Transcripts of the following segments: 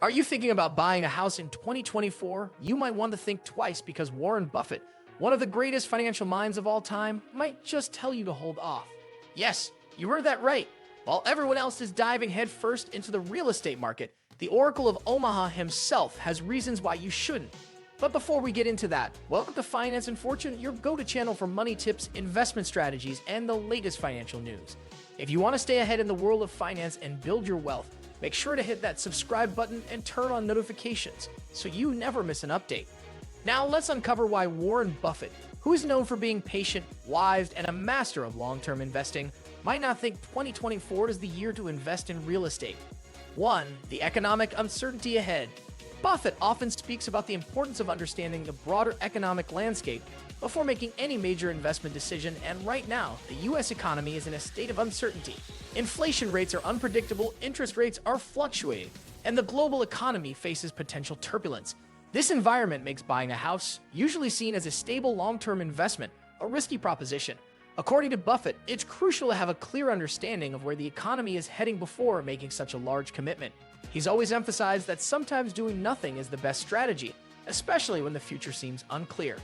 Are you thinking about buying a house in 2024? You might want to think twice because Warren Buffett, one of the greatest financial minds of all time, might just tell you to hold off. Yes, you heard that right. While everyone else is diving headfirst into the real estate market, the Oracle of Omaha himself has reasons why you shouldn't. But before we get into that, welcome to Finance and Fortune, your go-to channel for money tips, investment strategies, and the latest financial news. If you want to stay ahead in the world of finance and build your wealth, make sure to hit that subscribe button and turn on notifications so you never miss an update. Now let's uncover why Warren Buffett, who is known for being patient, wise, and a master of long-term investing, might not think 2024 is the year to invest in real estate. 1. The economic uncertainty ahead. Buffett often speaks about the importance of understanding the broader economic landscape before making any major investment decision, and right now, the U.S. economy is in a state of uncertainty. Inflation rates are unpredictable, interest rates are fluctuating, and the global economy faces potential turbulence. This environment makes buying a house, usually seen as a stable long-term investment, a risky proposition. According to Buffett, it's crucial to have a clear understanding of where the economy is heading before making such a large commitment. He's always emphasized that sometimes doing nothing is the best strategy, especially when the future seems unclear.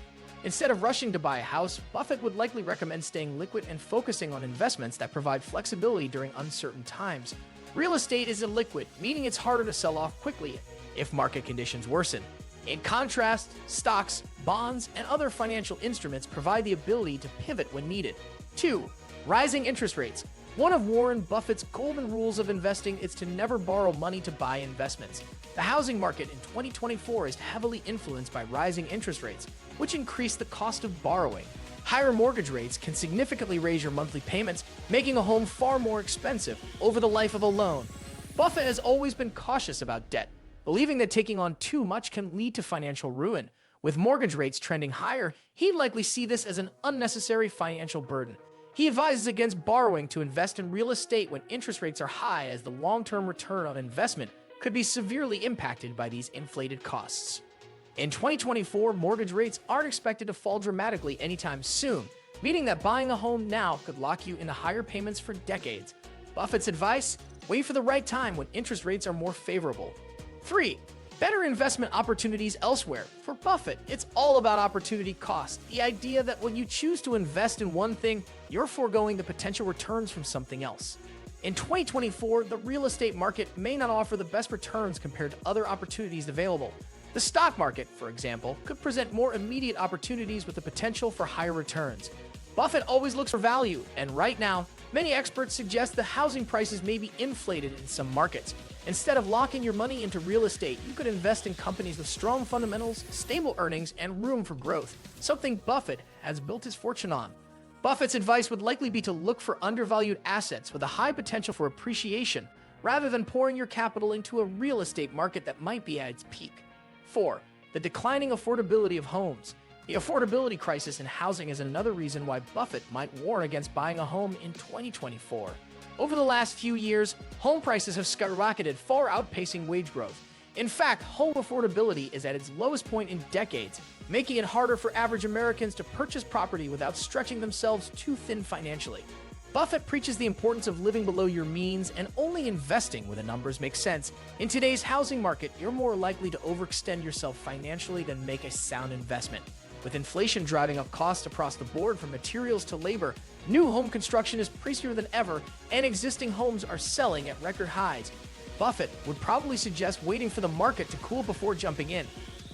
Instead of rushing to buy a house, Buffett would likely recommend staying liquid and focusing on investments that provide flexibility during uncertain times. Real estate is illiquid, meaning it's harder to sell off quickly if market conditions worsen. In contrast, stocks, bonds, and other financial instruments provide the ability to pivot when needed. 2. Rising interest rates. One of Warren Buffett's golden rules of investing is to never borrow money to buy investments. The housing market in 2024 is heavily influenced by rising interest rates, which increase the cost of borrowing. Higher mortgage rates can significantly raise your monthly payments, making a home far more expensive over the life of a loan. Buffett has always been cautious about debt, believing that taking on too much can lead to financial ruin. With mortgage rates trending higher, he'd likely see this as an unnecessary financial burden. He advises against borrowing to invest in real estate when interest rates are high, as the long-term return on investment could be severely impacted by these inflated costs. In 2024, mortgage rates aren't expected to fall dramatically anytime soon, meaning that buying a home now could lock you into higher payments for decades. Buffett's advice: wait for the right time when interest rates are more favorable. 3. Better investment opportunities elsewhere. For Buffett, it's all about opportunity cost, the idea that when you choose to invest in one thing, you're foregoing the potential returns from something else. In 2024, the real estate market may not offer the best returns compared to other opportunities available. The stock market, for example, could present more immediate opportunities with the potential for higher returns. Buffett always looks for value, and right now, many experts suggest the housing prices may be inflated in some markets. Instead of locking your money into real estate, you could invest in companies with strong fundamentals, stable earnings, and room for growth, something Buffett has built his fortune on. Buffett's advice would likely be to look for undervalued assets with a high potential for appreciation, rather than pouring your capital into a real estate market that might be at its peak. 4. The declining affordability of homes. The affordability crisis in housing is another reason why Buffett might warn against buying a home in 2024. Over the last few years, home prices have skyrocketed, far outpacing wage growth. In fact, home affordability is at its lowest point in decades, making it harder for average Americans to purchase property without stretching themselves too thin financially. Buffett preaches the importance of living below your means and only investing where the numbers make sense. In today's housing market, you're more likely to overextend yourself financially than make a sound investment. With inflation driving up costs across the board from materials to labor, new home construction is pricier than ever, and existing homes are selling at record highs. Buffett would probably suggest waiting for the market to cool before jumping in.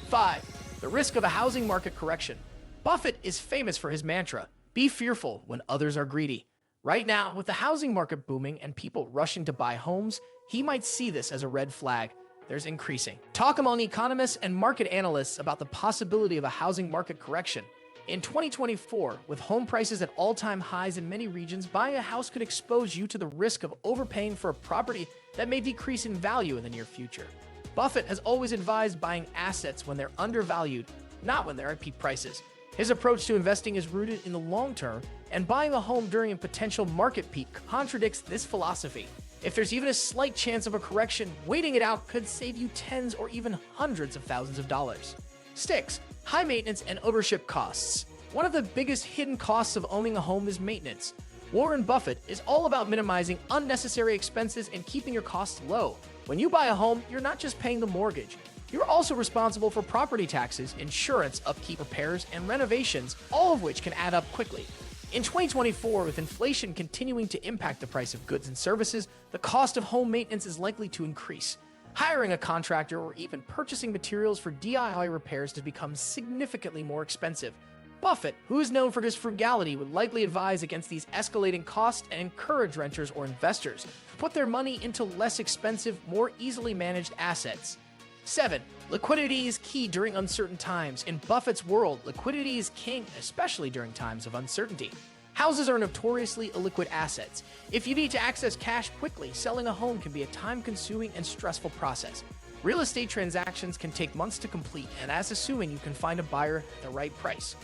5. The risk of a housing market correction. Buffett is famous for his mantra, "Be fearful when others are greedy." Right now, with the housing market booming and people rushing to buy homes, he might see this as a red flag. There's increasing talk among economists and market analysts about the possibility of a housing market correction. In 2024, with home prices at all-time highs in many regions, buying a house could expose you to the risk of overpaying for a property that may decrease in value in the near future. Buffett has always advised buying assets when they're undervalued, not when they're at peak prices. His approach to investing is rooted in the long term, and buying a home during a potential market peak contradicts this philosophy. If there's even a slight chance of a correction, waiting it out could save you tens or even hundreds of thousands of dollars. 6. High maintenance and ownership costs. One of the biggest hidden costs of owning a home is maintenance. Warren Buffett is all about minimizing unnecessary expenses and keeping your costs low. When you buy a home, you're not just paying the mortgage. You're also responsible for property taxes, insurance, upkeep, repairs, and renovations, all of which can add up quickly. In 2024, with inflation continuing to impact the price of goods and services, the cost of home maintenance is likely to increase. Hiring a contractor or even purchasing materials for DIY repairs has become significantly more expensive. Buffett, who is known for his frugality, would likely advise against these escalating costs and encourage renters or investors to put their money into less expensive, more easily managed assets. 7. Liquidity is key during uncertain times. In Buffett's world, liquidity is king, especially during times of uncertainty. Houses are notoriously illiquid assets. If you need to access cash quickly, selling a home can be a time-consuming and stressful process. Real estate transactions can take months to complete, and as assuming you can find a buyer at the right price.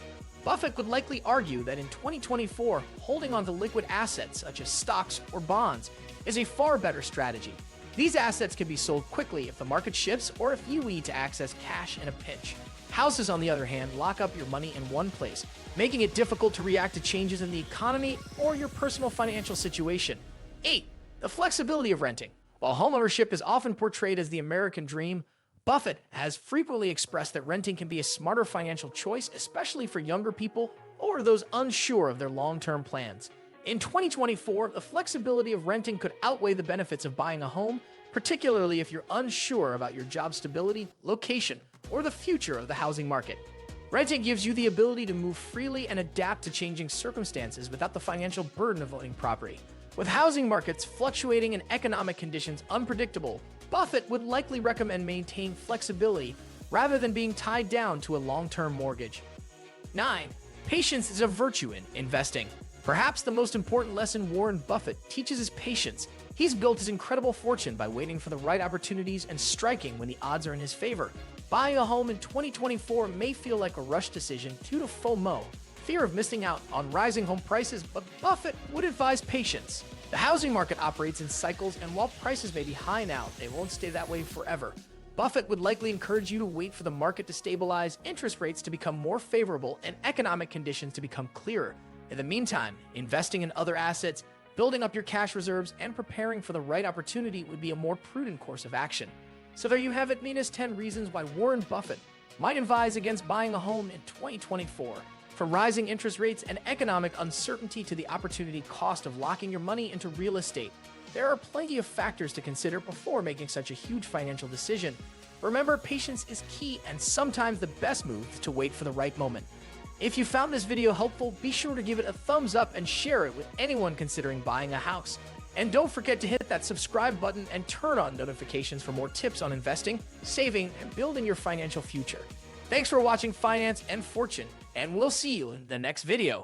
Buffett would likely argue that in 2024, holding on to liquid assets such as stocks or bonds is a far better strategy. These assets can be sold quickly if the market shifts or if you need to access cash in a pinch. Houses, on the other hand, lock up your money in one place, making it difficult to react to changes in the economy or your personal financial situation. 8. The flexibility of renting. While homeownership is often portrayed as the American dream, Buffett has frequently expressed that renting can be a smarter financial choice, especially for younger people or those unsure of their long-term plans. In 2024, the flexibility of renting could outweigh the benefits of buying a home, particularly if you're unsure about your job stability, location, or the future of the housing market. Renting gives you the ability to move freely and adapt to changing circumstances without the financial burden of owning property. With housing markets fluctuating and economic conditions unpredictable, Buffett would likely recommend maintaining flexibility rather than being tied down to a long-term mortgage. 9. Patience is a virtue in investing. Perhaps the most important lesson Warren Buffett teaches is patience. He's built his incredible fortune by waiting for the right opportunities and striking when the odds are in his favor. Buying a home in 2024 may feel like a rush decision due to FOMO, fear of missing out on rising home prices, but Buffett would advise patience. The housing market operates in cycles, and while prices may be high now, they won't stay that way forever. Buffett would likely encourage you to wait for the market to stabilize, interest rates to become more favorable, and economic conditions to become clearer. In the meantime, investing in other assets, building up your cash reserves, and preparing for the right opportunity would be a more prudent course of action. So there you have it, Mina's 10 reasons why Warren Buffett might advise against buying a home in 2024. From rising interest rates and economic uncertainty to the opportunity cost of locking your money into real estate, there are plenty of factors to consider before making such a huge financial decision. Remember, patience is key, and sometimes the best move is to wait for the right moment. If you found this video helpful, be sure to give it a thumbs up and share it with anyone considering buying a house. And don't forget to hit that subscribe button and turn on notifications for more tips on investing, saving, and building your financial future. Thanks for watching Finance and Fortune, and we'll see you in the next video.